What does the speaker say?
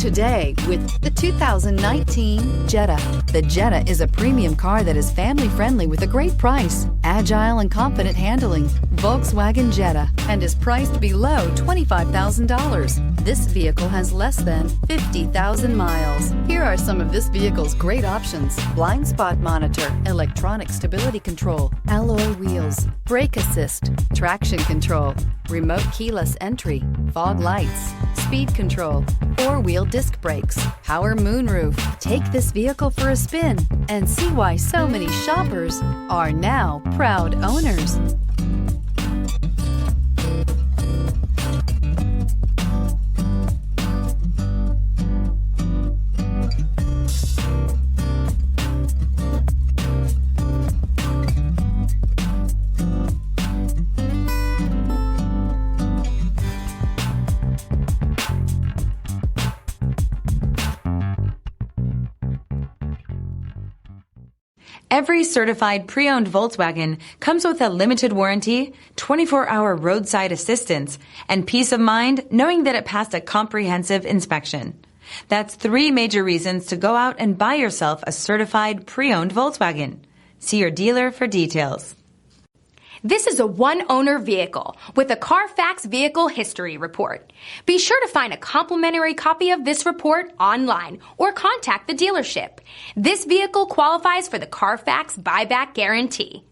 today with the 2019 Jetta. The Jetta is a premium car that is family-friendly with a great price, agile and confident handling. Volkswagen Jetta, and is priced below $25,000. This vehicle has less than 50,000 miles. Here are some of this vehicle's great options: blind spot monitor, electronic stability control, alloy wheels, brake assist, traction control, remote keyless entry, fog lights, speed control, four-wheel disc brakes, power moonroof. Take this vehicle for a spin and see why so many shoppers are now proud owners. Every certified pre-owned Volkswagen comes with a limited warranty, 24-hour roadside assistance, and peace of mind knowing that it passed a comprehensive inspection. That's 3 major reasons to go out and buy yourself a certified pre-owned Volkswagen. See your dealer for details. This is a one-owner vehicle with a CARFAX Vehicle History Report. Be sure to find a complimentary copy of this report online or contact the dealership. This vehicle qualifies for the CARFAX Buyback Guarantee.